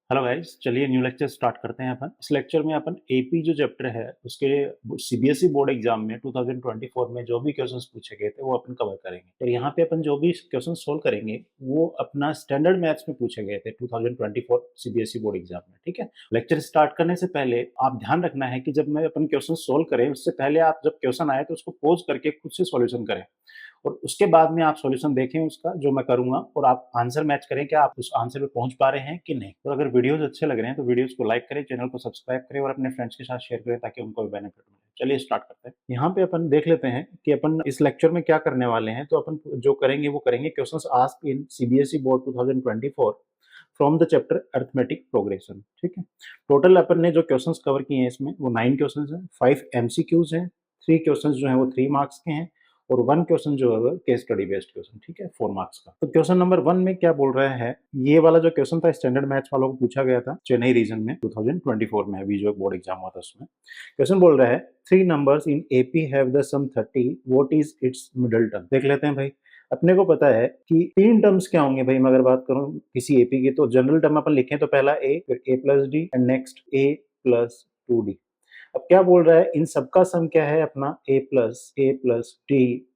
Hello guys, चलिए new lecture start करते हैं। अपन इस लेक्चर में अपन एपी जो चैप्टर है उसके सीबीएसई बोर्ड एग्जाम में 2024 में जो भी क्वेश्चंस पूछे गए थे वो अपन कवर करेंगे। तो यहाँ पे अपन जो भी क्वेश्चन सोल्व करेंगे वो अपना स्टैंडर्ड मैथ्स में पूछे गए थे 2024 सीबीएसई बोर्ड एग्जाम में। ठीक है, लेक्चर स्टार्ट करने से पहले आप ध्यान रखना है कि जब मैं अपन क्वेश्चन सोल्व करें उससे पहले आप जब क्वेश्चन आए तो उसको पोज करके खुद से सॉल्यूशन करें और उसके बाद में आप सॉल्यूशन देखें उसका जो मैं करूंगा और आप आंसर मैच करें कि आप उस आंसर पे पहुंच पा रहे हैं कि नहीं। तो अगर वीडियोस अच्छे लग रहे हैं तो वीडियोस को लाइक करें, चैनल को सब्सक्राइब करें और अपने फ्रेंड्स के साथ शेयर करें ताकि उनको भी बेनिफिट मिले। चलिए स्टार्ट करते हैं। यहाँ पे अपन देख लेते हैं कि अपन इस लेक्चर में क्या करने वाले हैं। तो अपन जो करेंगे वो करेंगे questions asked in CBSE board 2024 from the chapter arithmetic progression. ठीक है, टोटल अपन ने जो क्वेश्चंस कवर किए हैं इसमें वो 9 क्वेश्चंस हैं, 5 एमसीक्यूज हैं, 3 क्वेश्चंस जो हैं वो 3 मार्क्स के हैं और 1 क्वेश्चन जो है वो केस स्टडी बेस्ड क्वेश्चन। ठीक है, 4 मार्क्स का। तो क्वेश्चन नंबर 1 में क्या बोल रहा है, ये वाला जो क्वेश्चन था स्टैंडर्ड मैथ्स वालों को पूछा गया था चेन्नई रीजन में 2024 में, अभी जो बोर्ड एग्जाम हुआ था उसमें। क्वेश्चन बोल रहा है 3 numbers in AP have the sum 30, what is its middle term. देख लेते हैं भाई। अपने को पता है कि 3 टर्म्स क्या होंगे भाई। मैं अगर बात करूं किसी एपी की तो जनरल टर्म अपन लिखें तो पहला ए, फिर A plus D and next A plus 2d। अब क्या बोल रहा है, इन सबका सम क्या है अपना a plus D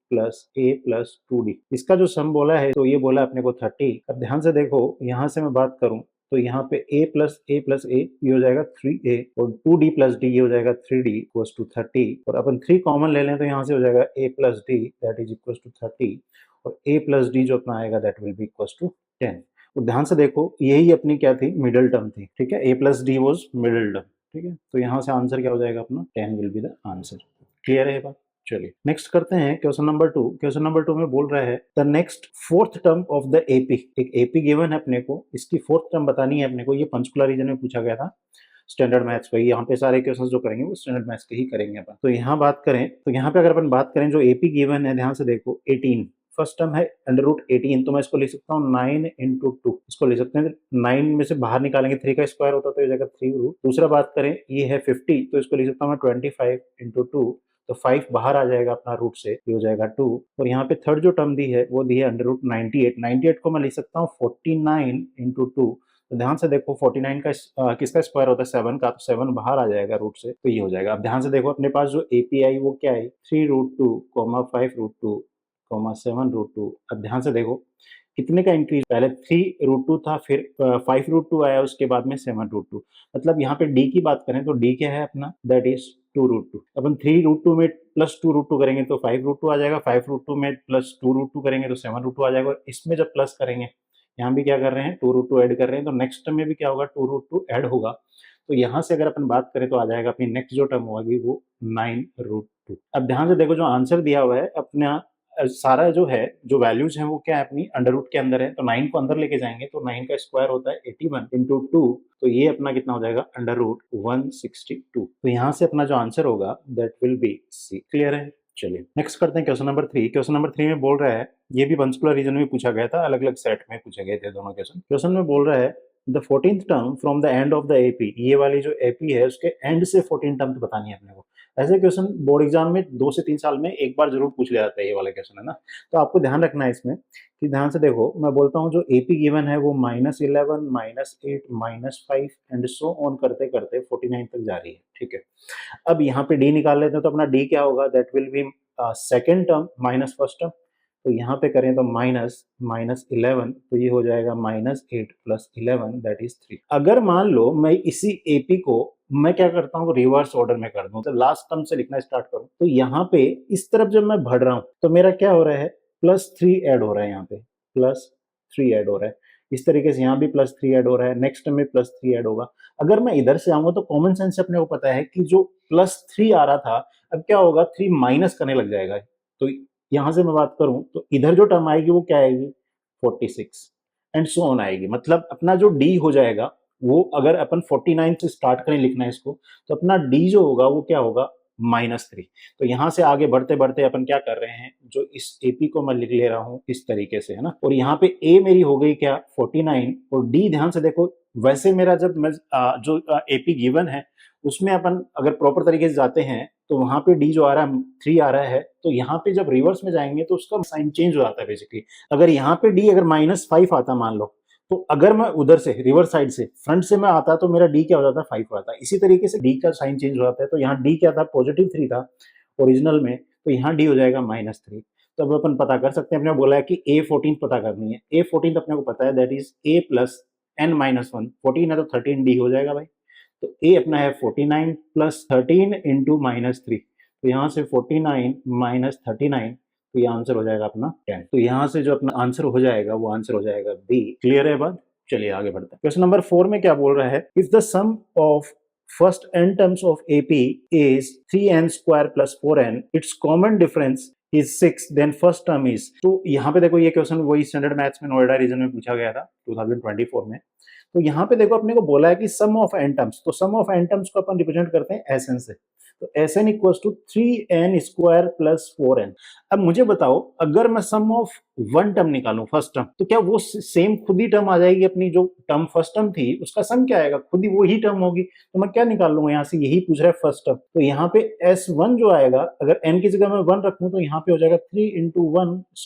plus A plus 2d। इसका जो सम बोला है तो ये बोला अपने को 30। अब ध्यान से देखो, यहां से मैं बात करूं तो यहाँ पे a प्लस ए ये हो जाएगा 3a और 2d प्लस डी ये हो जाएगा 3d इक्वल्स टू 30 और अपन 3 कॉमन ले लें तो यहाँ से हो जाएगा a plus d that is equals to 30 और a प्लस डी जो अपना आएगा that will be equals to 10। तो ध्यान से देखो यही अपनी क्या थी, मिडिल टर्म थी। ठीक है, a plus D was middle term. ठीक है, तो यहाँ से आंसर क्या हो जाएगा अपना 10 will be the answer. Clear है बात। चलिए नेक्स्ट करते हैं क्वेश्चन नंबर 2। क्वेश्चन नंबर 2 में बोल रहा है the next fourth term of the AP. एक एपी गिवन है अपने को, इसकी फोर्थ टर्म बतानी है अपने को। ये पंचकुला रीजन में पूछा गया था स्टैंडर्ड मैथ्स पे। यहाँ पे सारे क्वेश्चंस जो करेंगे वो स्टैंडर्ड मैथ्स के ही करेंगे अपन। तो यहाँ बात करें तो यहाँ पे अगर अपन बात करें जो एपी गिवन है, ध्यान से देखो 18 फर्स्ट टर्म है अंडर रूट 18, तो मैं इसको लिख सकता हूँ 9 इंटू 2। इसको लिख सकते हैं 9 में से बाहर निकालेंगे 3 का स्क्वायर होता तो ये जाएगा 3 रूट। दूसरा बात करें ये है 50, तो इसको लिख सकता हूँ मैं 25 इंटू 2, तो 5 बाहर आ जाएगा अपना रूट से, ये हो जाएगा 2। और यहाँ पे थर्ड जो टर्म दी है वो दी है अंडर रूट 98 को मैं लिख सकता हूँ 49 इंटू 2। तो ध्यान से देखो 49 का किसका स्क्वायर होता है 7 का, तो 7 बाहर आ जाएगा रूट से, तो ये हो जाएगा। अब ध्यान से देखो अपने पास जो एपीआई वो क्या है 3 रूट 2 5 रूट 2 7 रूट 2। अब ध्यान से देखो कितने का इंक्रीज, पहले 3 रूट 2 था, फिर 5 रूट 2 आया, उसके बाद में 7 रूट 2। मतलब यहाँ पे डी की बात करें तो डी क्या है अपना, दैट इज 2 रूट 2। अपन 3 रूट 2 में प्लस 2 रूट 2 करेंगे तो 5 रूट 2 आ जाएगा, 5 रूट 2 में प्लस 2 रूट 2 करेंगे तो 7 रूट 2 आ जाएगा। और इसमें जब प्लस करेंगे, यहाँ भी क्या कर रहे हैं 2 रूट 2 ऐड कर रहे हैं, तो नेक्स्ट टर्म में भी क्या होगा 2 रूट 2 ऐड होगा। तो यहाँ से अगर अपन बात करें तो आ जाएगा अपनी नेक्स्ट जो टर्म होगी वो 9 रूट 2। अब ध्यान से देखो जो आंसर दिया हुआ है अपना सारा जो है, जो वैल्यूज हैं वो क्या है अपनी अंडर रूट के अंदर है, तो 9 को अंदर लेके जाएंगे तो 9 का स्क्वायर होता है 81 इंटू 2, तो ये अपना कितना हो जाएगा अंडर रूट 162। तो यहाँ से अपना जो आंसर होगा that will be c. Clear है। चलिए नेक्स्ट करते हैं क्वेश्चन नंबर 3। क्वेश्चन नंबर 3 में बोल रहा है, ये भी पंचकुला रीजन में पूछा गया था, अलग अलग सेट में पूछे गए थे दोनों क्वेश्चन। क्वेश्चन में बोल रहा है the 14th term from the end of the AP. ये वाली जो एपी है उसके एंड से 14 टर्म बतानी है अपने को। ऐसे क्वेश्चन बोर्ड एग्जाम में 2 से 3 साल में एक बार जरूर पूछ लिया जाता है, ये वाला क्वेश्चन है ना। तो आपको ध्यान रखना है इसमें कि ध्यान से देखो मैं बोलता हूँ जो एपी गिवन है वो -11 -8 -5 एंड सो ऑन करते करते 49 तक जा रही है। ठीक है, अब यहाँ पे डी निकाल लेते हैं तो अपना डी क्या होगा, that will B second term minus first term. तो यहाँ पे करें तो -11, तो ये हो जाएगा -8 प्लस 11 दैट इज 3। अगर मान लो मैं इसी एपी को मैं क्या करता हूँ रिवर्स ऑर्डर में कर दूं, तो लास्ट टर्म से लिखना स्टार्ट करूं, तो यहाँ पे इस तरफ जब मैं बढ़ रहा हूं तो मेरा क्या हो रहा है +3 ऐड हो रहा है, यहाँ पे +3 ऐड हो रहा है। इस तरीके से यहाँ भी +3 ऐड हो रहा है, नेक्स्ट में +3 ऐड होगा। अगर मैं इधर से आऊंगा तो कॉमन सेंस से अपने को पता है कि जो +3 आ रहा था अब क्या होगा 3 माइनस करने लग जाएगा। तो यहां से मैं बात करूं तो इधर जो टर्म आएगी वो क्या आएगी 46 एंड सो ऑन आएगी। मतलब अपना जो डी हो जाएगा वो, अगर अपन 49 से स्टार्ट करें लिखना है इसको, तो अपना डी जो होगा वो क्या होगा -3। तो यहां से आगे बढ़ते बढ़ते अपन क्या कर रहे हैं, जो इस एपी को मैं लिख ले रहा हूं इस तरीके से, है ना। और यहाँ पे ए मेरी हो गई क्या 49 और डी ध्यान से देखो, वैसे मेरा जब मैं जो एपी गिवन है उसमें अपन अगर प्रॉपर तरीके से जाते हैं तो वहां पे डी जो आ रहा है 3 आ रहा है, तो यहाँ पे जब रिवर्स में जाएंगे तो उसका साइन चेंज हो जाता है बेसिकली। अगर यहाँ पे डी अगर -5 आता मान लो, तो अगर मैं उधर से रिवर्स साइड से फ्रंट से मैं आता तो मेरा डी क्या हो जाता, 5 हो जाता। इसी तरीके से डी का साइन चेंज हो जाता है, तो यहाँ डी क्या था, +3 था ओरिजिनल में, तो यहाँ डी हो जाएगा -3। तो अब अपन पता कर सकते हैं, अपने बोला है कि A14 पता करनी है। A14 अपने को पता है दैट इज A + n-1, 14 है तो 13 डी हो जाएगा भाई। तो A अपना है 49 + 13 × -3, तो यहाँ से 49 - 39, तो ये आंसर हो जाएगा अपना 10। तो यहाँ से जो अपना आंसर हो जाएगा वो आंसर हो जाएगा बी। क्लियर है बात? चलिए आगे बढ़ते हैं। क्वेश्चन नंबर 4 में क्या बोल रहा है, if the sum of first n terms of AP is 3n² + 4n, its common difference is 6, then first term is. तो यहाँ पे देखो ये क्वेश्चन वही स्टैंडर्ड मैथ्स में नोएडा रीजन में पूछा गया था 2024 में। तो यहाँ पे देखो अपने को बोला है कि सम ऑफ n टर्म्स, तो सम ऑफ n टर्म्स को अपन रिप्रेजेंट करते हैं Sn से। तो Sn = 3n² + 4n। अब मुझे बताओ, अगर मैं सम ऑफ 1 टर्म निकालूं, फर्स्ट टर्म, तो क्या वो सेम खुद ही टर्म आ जाएगी? अपनी जो टर्म फर्स्ट टर्म थी उसका सम क्या आएगा, खुद ही वो ही टर्म होगी। तो मैं क्या निकाल लूंगा यहाँ से, यही पूछ रहा है फर्स्ट टर्म। तो यहाँ पे S1 जो आएगा, अगर n की जगह मैं 1 रखूं तो यहाँ पे हो जाएगा 3 ×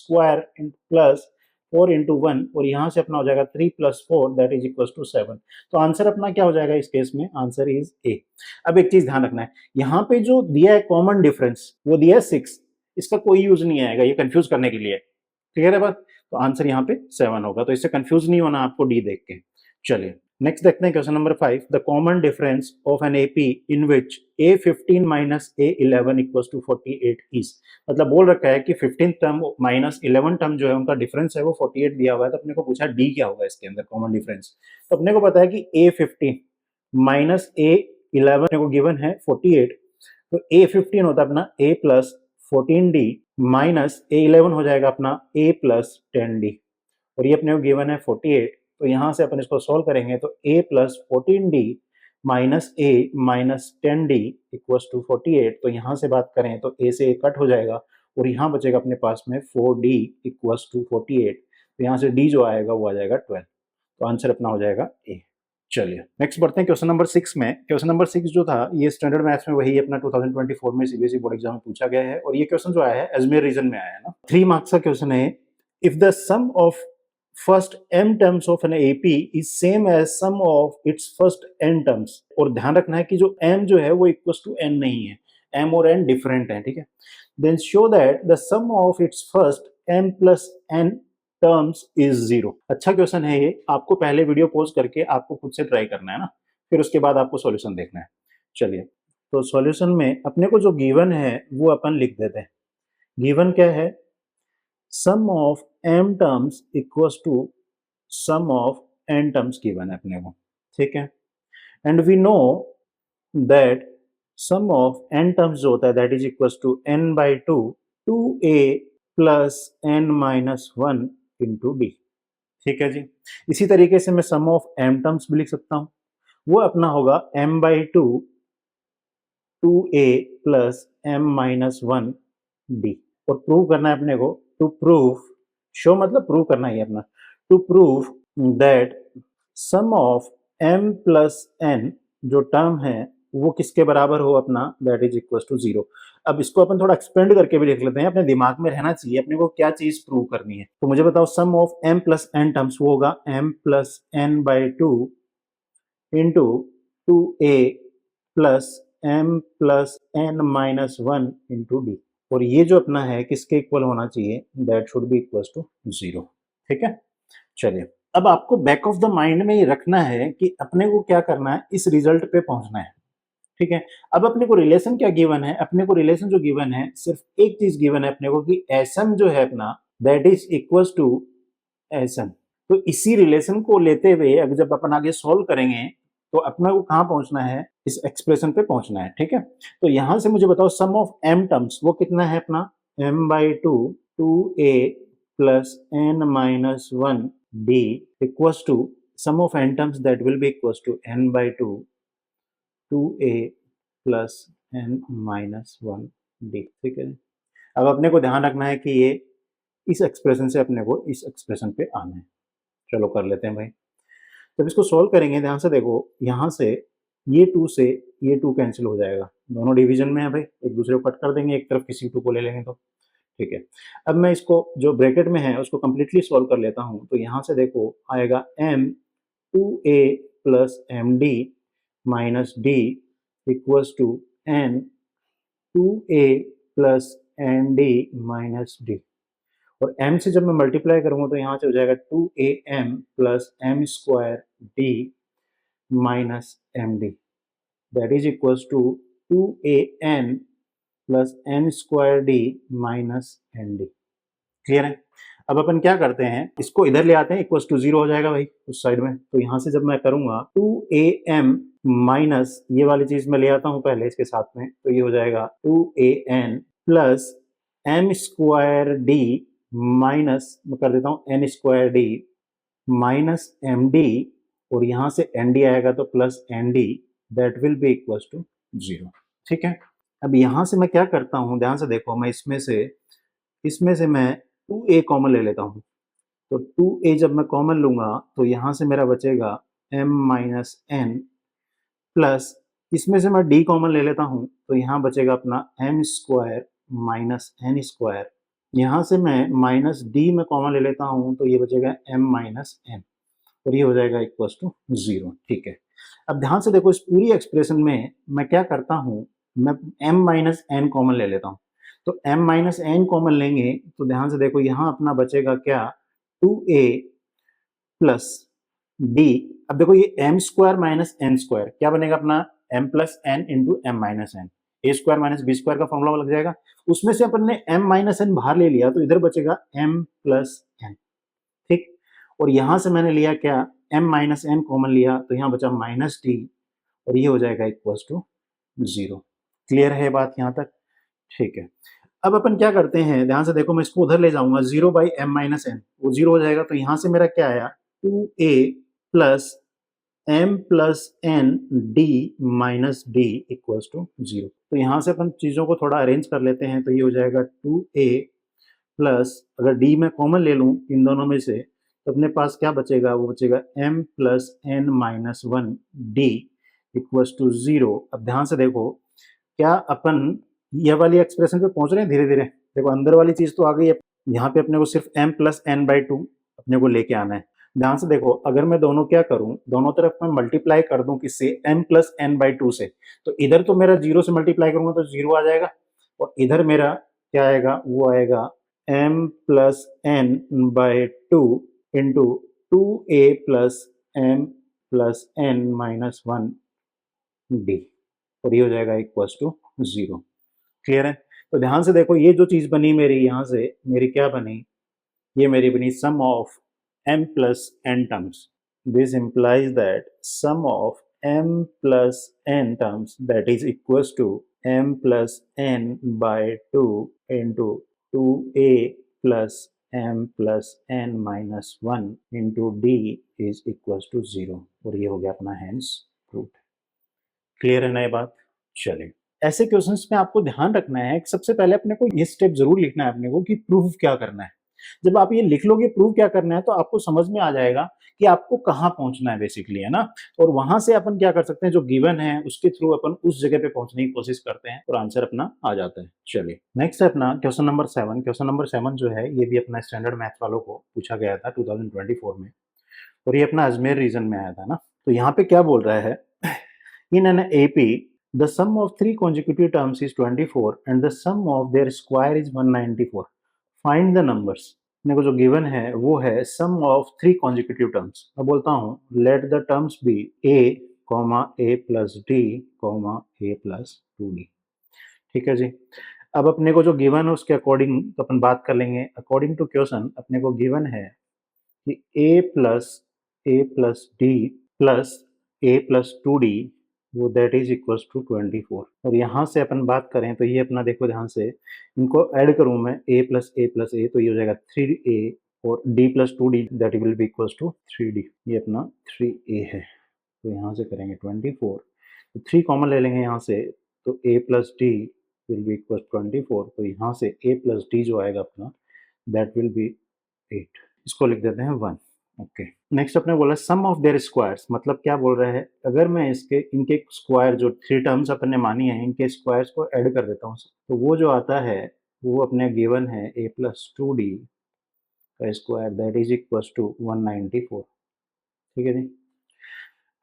1² + 4 × 1, और यहाँ से अपना हो जाएगा 3 + 4 दैट इज इक्वल टू 7। तो आंसर अपना क्या हो जाएगा इस केस में, आंसर इज ए। अब एक चीज ध्यान रखना है, यहाँ पे जो दिया है कॉमन डिफरेंस वो दिया है 6, इसका कोई यूज नहीं आएगा, ये कंफ्यूज करने के लिए। क्लियर है बात? तो आंसर यहाँ पे 7 होगा, तो इससे कंफ्यूज नहीं होना आपको डी देख के। चलिए नेक्स्ट देखते हैं question number 5, the common difference of an AP in which A15 - A11 = 48 is. मतलब बोल रखा है कि 15 टर्म -11 टर्म जो है उनका डिफरेंस है वो 48 दिया हुआ है। तो अपने को पूछा डी क्या होगा इसके अंदर कॉमन डिफरेंस। तो अपने को पता है कि A15 - A11 अपने को गिवन है 48, तो A15 होता है अपना A + 14D माइनस A11 हो जाएगा अपना A + 10D, और ये अपने को गिवन है 48। तो यहाँ से अपन इसको सॉल्व करेंगे तो A + 14D minus A - 10D = 48। तो यहाँ से बात करें तो A से A कट हो जाएगा, और यहाँ बचेगा अपने पास में 4D = 48। तो यहाँ से D जो आएगा वो आ जाएगा 12। तो आंसर अपना हो जाएगा A। चलिए नेक्स्ट बढ़ते हैं क्वेश्चन नंबर 6 में। क्वेश्चन नंबर 6 जो था ये स्टैंडर्ड मैथ्स में वही अपना 2024 में CBSE बोर्ड एग्जाम में पूछा गया है, और ये क्वेश्चन जो आया है अजमेर रीजन में आया है ना। 3 मार्क्स का क्वेश्चन है, if the sum of first m terms of an AP is same as sum of its first n terms. और ध्यान रखना है कि जो m जो है वो इक्वल टू n नहीं है, m और n डिफरेंट है, ठीक है। Then show that the sum of its first m + n terms is 0। अच्छा क्वेश्चन है ये, आपको पहले वीडियो पॉज करके आपको खुद से ट्राई करना है ना, फिर उसके बाद आपको सॉल्यूशन देखना है। चलिए तो सॉल्यूशन में अपने को जो गिवन है वो अपन लिख देते हैं। गिवन क्या है, sum of m terms equals to sum of n terms given है अपने को, ठीक है। And we know that sum of n terms जो होता है that is equals to n/2 2a + n-1 × d, ठीक है जी। इसी तरीके से मैं सम ऑफ m टर्म्स भी लिख सकता हूं, वो अपना होगा m/2 2a + m-1 d। और प्रूव करना है अपने को, टू प्रूव, शो मतलब प्रूव करना ही है अपना, to prove that sum of m + n जो टर्म है वो किसके बराबर हो अपना, दैट इज इक्वल टू 0। अब इसको अपन थोड़ा एक्सपेंड करके भी लिख लेते हैं, अपने दिमाग में रहना चाहिए अपने को क्या चीज प्रूव करनी है। तो मुझे बताओ सम ऑफ m + n टर्म्स वो होगा m + n/2 into 2a + m + n-1 × d। और ये जो अपना है किसके इक्वल होना चाहिए, that should be equal to 0, ठीक है। चलिए अब आपको बैक ऑफ द माइंड में ये रखना है कि अपने को क्या करना है, इस रिजल्ट पे पहुंचना है, ठीक है। अब अपने को रिलेशन क्या गिवन है, अपने को रिलेशन जो गिवन है सिर्फ एक चीज गिवन है अपने को कि Sm जो है अपना that is equal to Sm। तो इसी रिलेशन को लेते हुए अगर जब अपन आगे सॉल्व करेंगे तो अपने को कहाँ पहुंचना है, इस एक्सप्रेशन पे पहुंचना है, ठीक है। तो यहां से मुझे बताओ सम ऑफ m टर्म्स वो कितना है अपना m/2 2a + n-1 d equals to sum of n terms that will be equals to n/2 2a + n-1 d, ठीक है। अब अपने को ध्यान रखना है कि ये इस एक्सप्रेशन से अपने को इस एक्सप्रेशन पे आना है। चलो कर लेते हैं भाई। जब इसको सॉल्व करेंगे ध्यान से देखो, यहाँ से ये 2 से ये 2 कैंसिल हो जाएगा, दोनों डिवीजन में है भाई, एक दूसरे को कट कर देंगे, एक तरफ किसी 2 को ले लेंगे तो ठीक है। अब मैं इसको जो ब्रैकेट में है उसको कंप्लीटली सॉल्व कर लेता हूँ, तो यहाँ से देखो आएगा m 2a plus m d minus d equals to n 2a plus n d minus d, और m से जब मैं मल्टीप्लाई करूँगा तो यहाँ से हो जाएगा 2am plus m square d minus m d, that is equals to 2an plus n square d minus n d. Clear है? अब अपन क्या करते हैं, इसको इधर ले आते हैं, इक्वल्स टू 0 हो जाएगा भाई उस साइड में, तो यहाँ से जब मैं करूँगा 2am माइनस ये वाली चीज़ मैं ले आता हूँ पहले इसके साथ में, तो ये हो जाएगा 2an plus m square d minus मैं कर देता हूँ n square d minus m d, और यहाँ से एन डी आएगा तो plus n d, that will be equals to 0। ठीक है। अब यहाँ से मैं क्या करता हूँ, ध्यान से देखो, मैं इसमें से मैं 2a कॉमन ले लेता हूँ, तो 2a जब मैं कॉमन लूँगा तो यहाँ से मेरा बचेगा m माइनस एन प्लस इसमें से मैं d कॉमन ले लेता हूँ, तो यहाँ बचेगा अपना m square minus N square, यहाँ से मैं माइनस d में कॉमन ले लेता हूँ तो ये बचेगा m माइनस एन, और ये हो जाएगा इक्वल्स टू 0। ठीक है। अब ध्यान से देखो, इस पूरी एक्सप्रेशन में मैं क्या करता हूँ, मैं m माइनस एन कॉमन ले लेता हूँ, तो m माइनस एन कॉमन लेंगे तो ध्यान से देखो यहाँ अपना बचेगा क्या, 2a प्लस डी। अब देखो ये m square minus N square क्या बनेगा अपना, m plus N into M minus N, A square minus B square का फॉर्मूला लग जाएगा, उसमें से अपन ने m माइनस एन बाहर ले लिया तो इधर बचेगा m प्लस एन। ठीक, और यहाँ से मैंने लिया क्या, m माइनस एन कॉमन लिया तो यहाँ बचा माइनस डी, और ये हो जाएगा इक्वल्स टू 0। क्लियर है बात यहाँ तक? ठीक है। अब अपन क्या करते हैं, ध्यान से देखो, मैं इसको उधर ले जाऊंगा 0 बाई एम माइनस एन, वो 0 हो जाएगा, तो यहाँ से मेरा क्या आया, 2a plus m plus n d minus d equals to 0। तो यहाँ से अपन चीज़ों को थोड़ा अरेंज कर लेते हैं, तो ये हो जाएगा 2a प्लस, अगर d मैं कॉमन ले लूँ इन दोनों में से तो अपने पास क्या बचेगा, वो बचेगा m plus n minus one d equals to 0। अब ध्यान से देखो, क्या अपन ये वाली एक्सप्रेशन पे पहुंच रहे हैं धीरे धीरे, देखो अंदर वाली चीज तो आ गई है, यहाँ पे अपने को सिर्फ m plus n by two अपने को लेके आना है। ध्यान से देखो, अगर मैं दोनों क्या करूं, दोनों तरफ मैं मल्टीप्लाई कर दूं किससे, m plus n by two से, तो इधर तो मेरा 0 से मल्टीप्लाई करूंगा तो 0 आ जाएगा, और इधर मेरा क्या आएगा, वो आएगा m plus n by two into 2a plus m plus n minus one d, और ये हो जाएगा इक्वल्स टू 0। क्लियर है? तो ध्यान से देखो, ये जो चीज बनी मेरी, यहाँ से मेरी क्या बनी, ये मेरी बनी sum of m plus n terms, this implies that sum of m plus n terms that is equals to m plus n by 2 into 2a plus m plus n minus 1 into d is equals to 0, और ये हो गया अपना hence proved। Clear है ना ये बात? चलिए, ऐसे क्वेश्चंस में आपको ध्यान रखना है कि सबसे पहले अपने को ये स्टेप जरूर लिखना है अपने को कि प्रूफ क्या करना है। जब आप ये लिख लोगे प्रूफ क्या करना है, तो आपको समझ में आ जाएगा कि आपको कहाँ पहुंचना है बेसिकली, है ना। और वहां से अपन क्या कर सकते हैं, जो गिवन है उसके थ्रू अपन उस जगह पे पहुंचने की कोशिश करते हैं और आंसर अपना आ जाता है। चलिए, नेक्स्ट है अपना क्वेश्चन नंबर 7। क्वेश्चन नंबर 7 जो है ये भी अपना स्टैंडर्ड मैथ वालों को पूछा गया था 2024 में, और ये अपना अजमेर रीजन में आया था ना। तो यहाँ पे क्या बोल रहा है, in an AP the sum of three consecutive terms is 24 and the sum of their square is 194. Find the numbers। मेरे को जो गिवन है वो है sum of three consecutive terms। मैं बोलता हूँ let the terms be a, a plus d, a plus 2d। ठीक है जी। अब अपने को जो गिवन है उसके अकॉर्डिंग तो अपन बात कर लेंगे। अकॉर्डिंग टू क्वेश्चन अपने को गिवन है कि a plus d plus a plus 2d वो दैट इज इक्वल्स टू 24। और यहाँ से अपन बात करें तो ये अपना देखो ध्यान से, इनको ऐड करूँ मैं a प्लस ए तो ये हो जाएगा 3a, और d plus 2d that will be equals to 3d, ये अपना 3a है। तो यहाँ से करेंगे 24, तो 3 कॉमन ले लेंगे यहाँ से, तो a plus D will be equal 24, तो यहाँ से a प्लस डी जो आएगा अपना दैट विल बी 8, इसको लिख देते हैं 1। ओके, नेक्स्ट अपने बोला सम ऑफ देयर स्क्वायर्स, मतलब क्या बोल रहा है, अगर मैं इनके स्क्वायर जो 3 टर्म्स अपन ने मानी है इनके स्क्वायर्स को ऐड कर देता हूँ तो वो जो आता है वो अपने गिवन है a प्लस 2d का square that is equal to 194। ठीक है जी।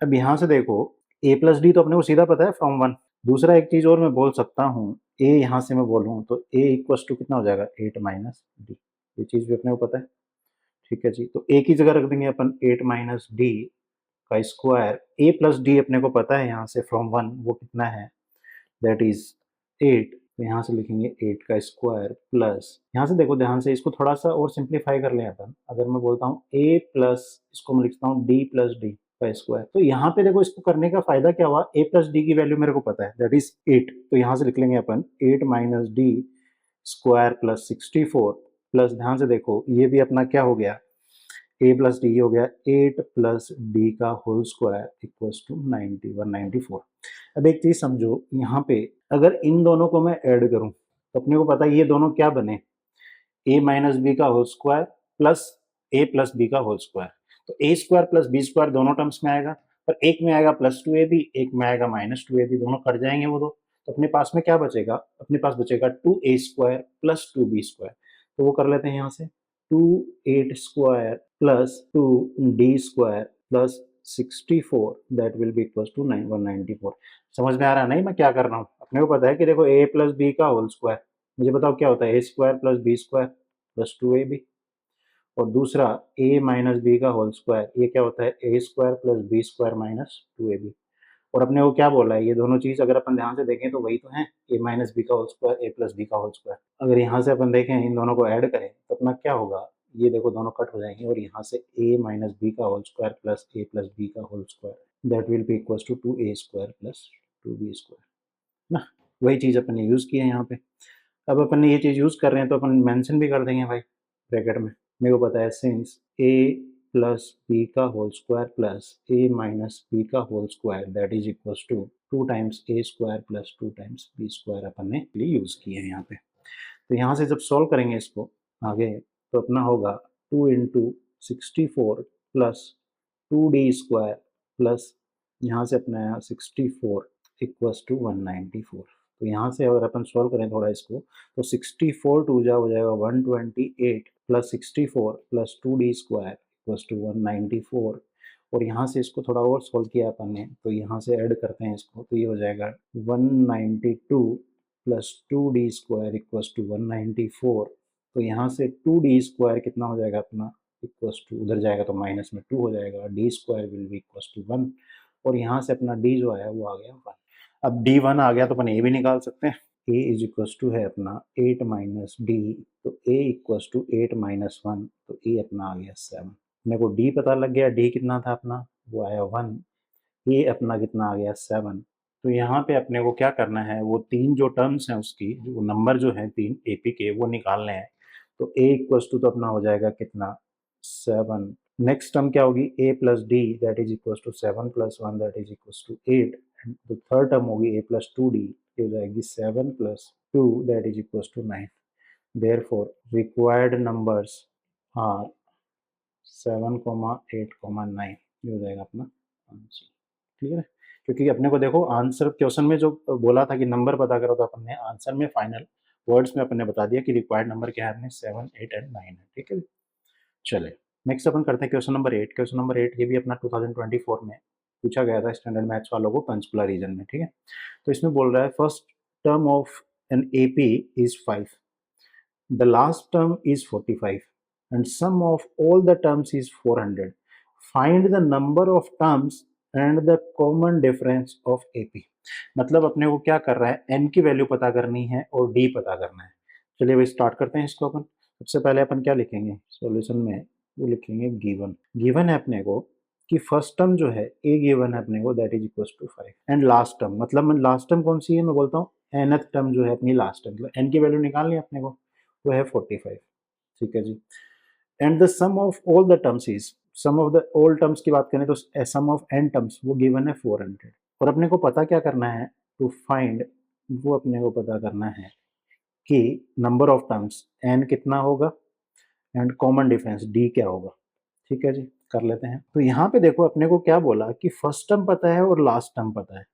अब यहाँ से देखो a प्लस डी तो अपने को सीधा पता है फ्रॉम 1। दूसरा एक चीज़ और मैं बोल सकता हूँ, a यहाँ से मैं बोलूँ तो a इक्वल टू कितना हो जाएगा 8 माइनस डी, ये चीज़ भी अपने को पता है। ठीक है जी, तो a की जगह रख देंगे अपन 8 माइनस डी का स्क्वायर, a प्लस डी अपने को पता है यहाँ से फ्रॉम 1 वो कितना है दैट इज 8। तो यहाँ से लिखेंगे 8 का स्क्वायर प्लस, यहाँ से देखो ध्यान से इसको थोड़ा सा और सिंप्लीफाई कर लें अपन। अगर मैं बोलता हूँ a प्लस, इसको मैं लिखता हूँ d प्लस डी का स्क्वायर, तो यहाँ पे देखो इसको करने का फायदा क्या हुआ, a प्लस डी की वैल्यू मेरे को पता है दैट इज 8, तो यहाँ से लिख लेंगे अपन 8 minus D square plus 64 plus, ध्यान से देखो ये भी अपना क्या हो गया a प्लस डी हो गया 8 प्लस डी का होल स्क्वायर इक्वल्स टू 194। अब एक चीज समझो, यहाँ पे अगर इन दोनों को मैं ऐड करूं तो अपने को पता है ये दोनों क्या बने, a माइनस बी का whole square plus a plus B का होल स्क्वायर। तो a square plus b square दोनों टर्म्स में आएगा, पर एक में आएगा प्लस 2ab, एक में आएगा माइनस 2ab, दोनों कट जाएंगे वो दो। तो अपने पास में क्या बचेगा, अपने पास बचेगा 2a square plus 2b square. तो वो कर लेते हैं यहाँ से 2 8 square plus 2d square plus 64 that will be equal to 194। समझ में आ रहा है नहीं मैं क्या कर रहा हूँ? अपने को पता है कि देखो a प्लस बी का होल स्क्वायर, मुझे बताओ क्या होता है, a square plus b square plus 2ab, और दूसरा a माइनस बी का होल स्क्वायर, ये क्या होता है a square plus b square minus 2ab। और अपने को क्या बोला है, ये दोनों चीज अगर अपन ध्यान से देखें तो वही तो है, a माइनस बी का whole square a plus B का होल स्क्वायर। अगर यहाँ से अपन देखें इन दोनों को ऐड करें तो अपना क्या होगा, ये देखो दोनों कट हो जाएंगे और यहाँ से a माइनस बी का whole square plus a plus B का whole square that will be equal to 2a square plus 2b square ना। वही चीज अपन ने यूज की है यहाँ पे। अब अपन ने ये चीज यूज कर रहे हैं तो अपन मेंशन भी कर देंगे भाई ब्रैकेट में। मेरे को पता है सिंस a प्लस बी का whole square plus a minus B का whole square that is equal to 2 times a square plus 2 times b square अपन ने यूज किए हैं यहाँ पे। तो यहाँ से जब सॉल्व करेंगे इसको आगे तो अपना होगा 2 into 64 plus 2d square plus यहाँ से अपना आया 64 इक्वल्स टू 194। तो यहाँ से अगर अपन सॉल्व करें थोड़ा इसको तो 64 टू जा हो जाएगा 128 plus 64 plus 2d square equals to 194। और यहाँ से इसको थोड़ा और सॉल्व किया अपन ने तो यहाँ से ऐड करते हैं इसको तो ये हो जाएगा 192 plus 2d square equals to 194। तो यहाँ से 2d स्क्वायर कितना हो जाएगा अपना इक्वल्स टू, उधर जाएगा तो माइनस में 2 हो जाएगा, d square will be equals to 1। और यहाँ से अपना d जो आया वो आ गया 1। अब d1 आ गया तो अपन a भी निकाल सकते हैं। a इज इक्वल्स टू है अपना 8 माइनस डी, तो a इक्वल्स टू 8 माइनस 1, तो a अपना आ गया 7। मेरे को d पता लग गया, d कितना था अपना वो आया 1, a अपना कितना आ गया 7। तो यहाँ पे अपने को क्या करना है, वो तीन जो टर्म्स हैं उसकी जो नंबर जो है तीन AP के वो निकालने हैं। तो a इक्वल्स टू तो अपना हो जाएगा कितना 7। नेक्स्ट टर्म क्या होगी a plus d that is equal to 7 plus 1 that is equal to 8। तो थर्ड टर्म होगी a प्लस 2d, ये हो जाएगी 7 plus 2 that is equal to 9। Therefore required numbers are 7, 8, 9, ये हो जाएगा अपना आंसर। क्लियर है? क्योंकि अपने को देखो आंसर क्वेश्चन में जो बोला था कि नंबर पता करो तो अपन ने आंसर में फाइनल वर्ड्स में अपन ने बता दिया कि रिक्वायर्ड नंबर क्या है अपने 7, 8 एंड 9 है। ठीक है, चले नेक्स्ट अपन करते हैं क्वेश्चन नंबर 8। क्वेश्चन नंबर 8 ये भी अपना 2024 में पूछा गया था स्टैंडर्ड मैथ्स वालों को पंचकुला रीजन में। ठीक है, तो इसमें बोल रहा है first term of an AP is 5, the last term is 45 and sum of all the terms is 400, find the number of terms and the common difference of AP। मतलब अपने को क्या कर रहा है, n की वैल्यू पता करनी है और d पता करना है। चलिए भाई स्टार्ट करते हैं इसको। अपन सबसे पहले अपन क्या लिखेंगे सॉल्यूशन में, वो लिखेंगे गिवन। गिवन है अपने को कि फर्स्ट टर्म जो है a गिवन है अपने को that is equal to 5 and last term, मतलब लास्ट टर्म कौन सी है, मैं बोलता हूँ nth टर्म जो है अपनी लास्ट टर्म, मतलब n की वैल्यू निकालनी है अपने को, वो है 45। ठीक है जी, and the sum of all the terms is, sum of the all terms की बात करें तो सम ऑफ n टर्म्स वो गिवन है 400। और अपने को पता क्या करना है टू फाइंड, वो अपने को पता करना है कि नंबर ऑफ टर्म्स n कितना होगा एंड कॉमन डिफरेंस d क्या होगा। ठीक है जी, कर लेते हैं। तो यहाँ पे देखो अपने को क्या बोला कि फर्स्ट टर्म पता है और लास्ट टर्म पता है।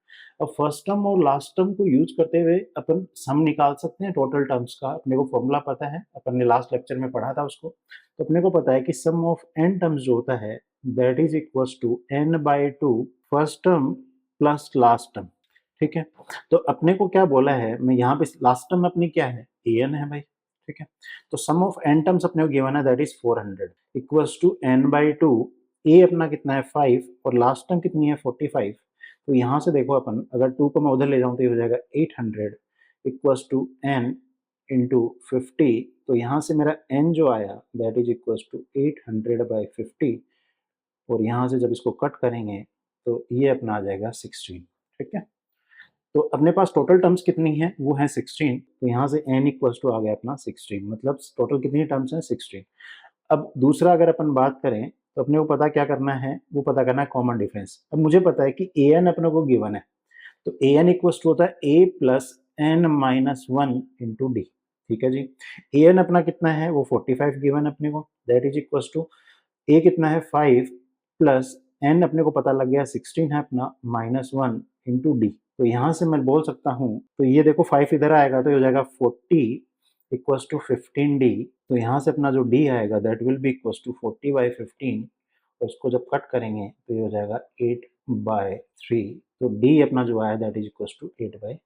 अब फर्स्ट टर्म और लास्ट टर्म को यूज करते हुए अपन सम निकाल सकते हैं टोटल टर्म्स का। अपने को फॉर्मूला पता है, अपन ने लास्ट लेक्चर में पढ़ा था उसको। तो अपने को पता है कि सम ऑफ n टर्म्स जो होता है that is equals to n/2 first term plus last term. ठीक है, तो अपने को क्या बोला है, मैं यहाँ पे लास्ट टर्म अपनी क्या है, an है भाई। ठीक है, तो सम ऑफ n टर्म्स अपने को गिवन है that is 400 equals to n/2। a अपना कितना है 5 और लास्ट टर्म कितनी है 45। तो यहाँ से देखो अपन अगर 2 को मैं उधर ले जाऊँ तो ये हो जाएगा 800 इक्वल्स टू n इंटू 50। तो यहाँ से मेरा n जो आया दैट इज इक्वल्स टू 800/50 और यहाँ से जब इसको कट करेंगे तो ये अपना आ जाएगा 16। ठीक है, तो अपने पास टोटल टर्म्स कितनी है, वो है 16। तो यहाँ से n इक्वल्स टू आ गया अपना 16, मतलब टोटल कितनी टर्म्स हैं 16। अब दूसरा अगर अपन बात करें तो अपने को पता क्या करना है, वो पता करना है कॉमन डिफरेंस। अब मुझे पता है कि an अपने को गिवन है, तो an इक्वल्स टू होता है a plus n minus 1 into D. ठीक है जी, an अपना कितना है वो 45 गिवन अपने को, that is equals to a कितना है 5 प्लस n अपने को पता लग गया 16 है अपना माइनस 1 इंटू डी। तो यहाँ से मैं बोल सकता हूँ, तो ये देखो 5 इधर आएगा तो ये हो जाएगा 40 इक्वल्स टू 15d। तो यहाँ से अपना जो d आएगा that will be equals to 40/15 और उसको जब कट करेंगे तो ये हो जाएगा 8/3। तो d अपना जो आया दैट इज इक्वल्स टू 8/3।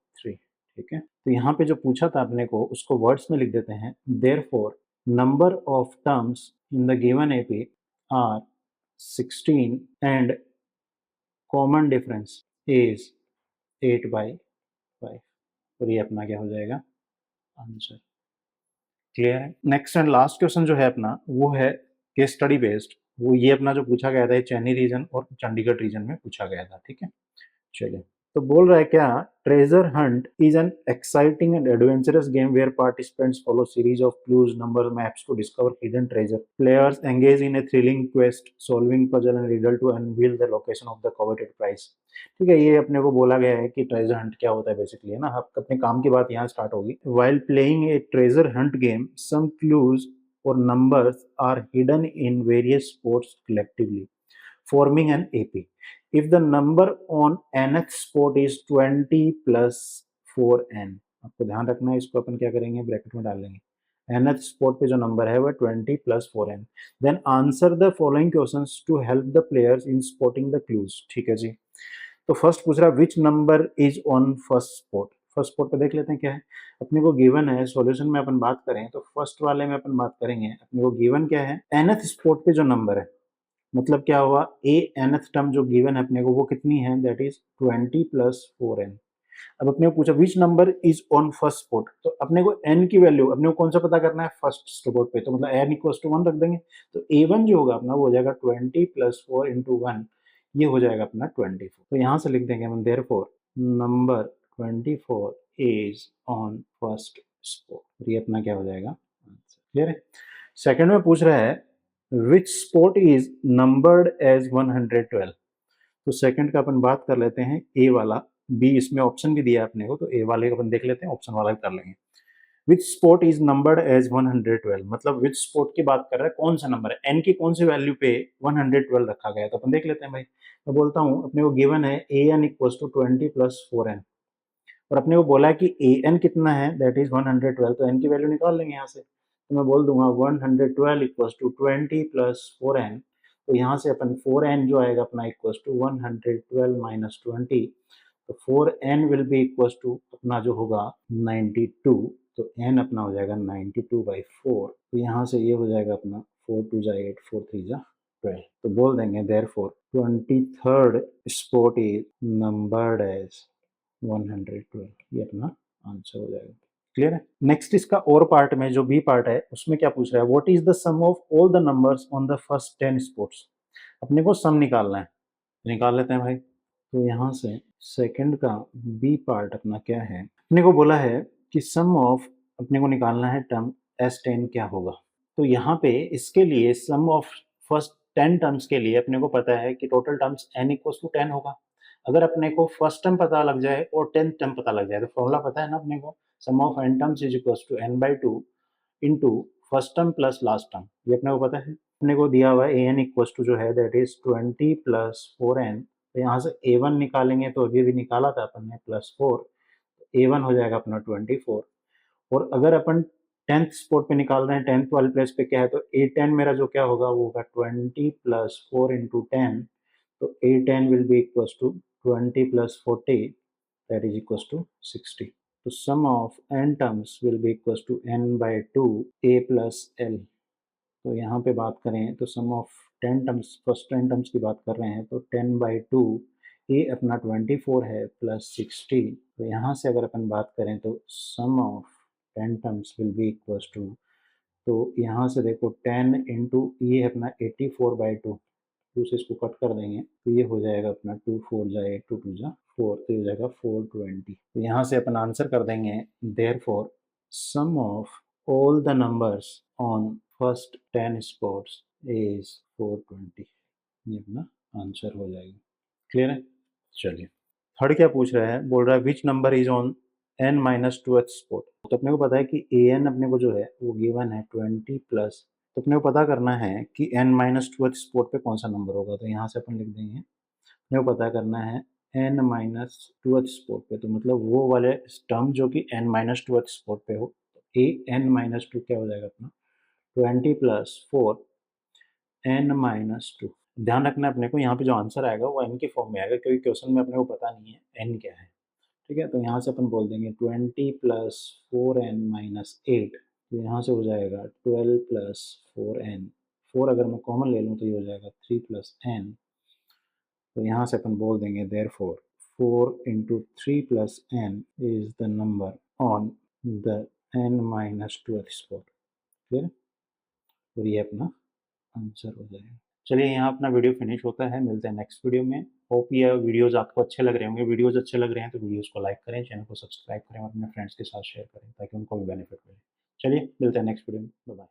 ठीक है, तो यहाँ पे जो पूछा था अपने को उसको वर्ड्स में लिख देते हैं। Therefore number of terms in the given AP are 16 and common difference is 8/5 और ये अपना क्या हो जाएगा आंसर। क्लियर है। नेक्स्ट एंड लास्ट क्वेश्चन जो है अपना वो है केस स्टडी बेस्ड। वो ये अपना जो पूछा गया था चेन्नई रीजन और चंडीगढ़ रीजन में पूछा गया था। ठीक है, चलिए तो बोल रहा है क्या, treasure hunt is an exciting and adventurous game where participants follow series of clues number maps to discover hidden treasure. Players engage in a thrilling quest solving puzzle and riddle to unveil the location of the coveted prize. ठीक है, ये अपने को बोला गया है कि treasure Hunt क्या होता है बेसिकली, है ना। आप अपने काम की बात यहाँ स्टार्ट होगी। While playing a treasure hunt game some clues और numbers are hidden in various spots collectively forming an AP. If the number on nth spot is 20 plus 4n, आपको ध्यान रखना है, इसको अपन क्या करेंगे ब्रैकेट में डाल लेंगे। nth स्पॉट पे जो नंबर है वो 20 plus 4n। Then answer the following questions to help the players in spotting the clues. ठीक है जी, तो फर्स्ट पूछ रहा है which number is on first spot. First spot पे देख लेते हैं क्या है अपने को गिवन है। सॉल्यूशन में अपन बात करें तो फर्स्ट वाले में अपन बात करेंगे, अपने को गिवन क्या है nth स्पॉट पे जो नंबर है, मतलब क्या हुआ a nth टर्म जो गिवन है अपने को वो कितनी है दैट इज 20 प्लस 4n। अब अपने को पूछा विच number is on first spot, तो अपने को n की वैल्यू अपने को कौन सा पता करना है फर्स्ट स्पॉट पे, तो मतलब n इक्वल्स टू 1 रख देंगे। तो a1 जो होगा अपना वो हो जाएगा 20 प्लस 4 इंटू 1, ये हो जाएगा अपना 24। तो यहाँ से लिख देंगे हम therefore number 24 is on first spot. ये अपना क्या हो जाएगा आंसर। क्लियर है। सेकंड में पूछ रहा है विच स्पॉट इज नंबर्ड एज 112। तो सेकंड का अपन बात कर लेते हैं ए वाला, बी इसमें ऑप्शन भी दिया अपने को, तो ए वाले का अपन देख लेते हैं, ऑप्शन वाला भी कर लेंगे। विच स्पॉट इज नंबर्ड एज 112, मतलब विच स्पॉट की बात कर रहा है, कौन सा नंबर है, एन की कौन सी वैल्यू पे 112 रखा गया है। तो अपन देख लेते हैं भाई, मैं बोलता हूँ अपने को गिवन है A N equals to 20 plus 4n और अपने को बोला है कि ए एन कितना है दैट इज 112, तो एन की वैल्यू निकाल लेंगे यहाँ से। तो मैं बोल दूंगा 112 इक्वल्स टू 20 प्लस 4n। तो यहाँ से अपन 4n जो आएगा अपना इक्वल्स टू 112 माइनस 20, तो 4n will be equals to अपना जो होगा 92। तो n अपना हो जाएगा 92/4। तो यहाँ से ये हो जाएगा अपना 4 2 जा 8 4 3 जा 12। तो बोल देंगे therefore 23rd spot is numbered as 112। ये अपना आंसर हो जाएगा। क्लियर है। नेक्स्ट इसका और पार्ट में जो बी पार्ट है उसमें क्या पूछ रहा है, what is the sum of all the numbers on the first 10 spots. अपने को सम निकालना है, निकाल लेते हैं भाई। तो यहाँ से सेकंड का बी पार्ट अपना क्या है, अपने को बोला है कि सम ऑफ अपने को निकालना है टर्म S10 क्या होगा। तो यहाँ पे इसके लिए सम ऑफ फर्स्ट 10 टर्म्स के लिए अपने को पता है कि total terms n equals to 10 होगा। अगर अपने को फर्स्ट टर्म पता लग जाए और 10th टर्म पता लग जाए तो फॉर्मूला पता है ना अपने को, sum of n terms is equals to n/2 into first term plus last term, ये अपने को पता है। अपने को दिया हुआ है ए एन इक्वल्स टू जो है दैट इज 20 प्लस 4n। तो यहाँ से a1 निकालेंगे तो अभी भी निकाला था अपन ने प्लस 4, a1 हो जाएगा अपना 24। और अगर अपन 10th स्पॉट पे निकाल रहे हैं, 10th वाले प्लेस पे क्या है, तो a10 मेरा जो क्या होगा वो होगा 20 प्लस 4 इंटू 10। तो a10 will be equals to 20 plus 40 that is equals to 60। तो sum of n terms will be equals to n by 2 a plus l। तो यहाँ पे बात करें तो sum of 10 terms, first 10 terms की बात कर रहे हैं तो 10 बाई 2 ए अपना 24 है प्लस 60। तो यहाँ से अगर अपन बात करें तो sum of 10 terms will be equals to, तो यहाँ से देखो 10 इंटू ये अपना 84 बाई 2, 2 से इसको कट कर देंगे तो ये हो जाएगा अपना 2 4 जा 8 2 2 जा 4, तो ये हो जाएगा 420। तो यहाँ से अपन आंसर कर देंगे therefore sum of all the numbers on first 10 spots is 420। ये अपना आंसर हो जाएगा। क्लियर है? चलिए थर्ड क्या पूछ रहा है, बोल रहा है which number is on n minus two spot. तो अपने को पता है कि ए एन अपने को जो है वो गिवन है 20 प्लस, तो अपने को पता करना है कि n माइनस टू स्पॉट पे कौन सा नंबर होगा। तो यहाँ से अपन लिख देंगे, अपने को पता करना है n माइनस टू स्पॉट पे, तो मतलब वो वाले टर्म जो कि n माइनस टू स्पॉट पे हो। ए एन माइनस टू क्या हो जाएगा अपना 20 प्लस 4 n माइनस टू। ध्यान रखना अपने को यहाँ पे जो आंसर आएगा वो n के फॉर्म में आएगा, क्योंकि क्वेश्चन में अपने को पता नहीं है n क्या है। ठीक है, तो यहाँ से अपन बोल देंगे 20 प्लस 4n माइनस 8। तो यहाँ से हो जाएगा 12 प्लस 4n, 4 अगर मैं कॉमन ले लूँ तो ये हो जाएगा 3 प्लस n। तो यहाँ से अपन बोल देंगे therefore 4 into 3 plus n is the number on the n minus two spot. Clear? और ये अपना आंसर हो जाएगा। चलिए यहाँ अपना वीडियो फिनिश होता है, मिलते हैं नेक्स्ट वीडियो में। होप ये वीडियोस आपको अच्छे लग रहे होंगे। वीडियोस अच्छे लग रहे हैं तो वीडियोस को लाइक करें, चैनल को सब्सक्राइब करें और अपने फ्रेंड्स के साथ शेयर करें ताकि उनको भी बेनिफिट मिले। चलिए मिलते हैं नेक्स्ट वीडियो में, बाय बाय।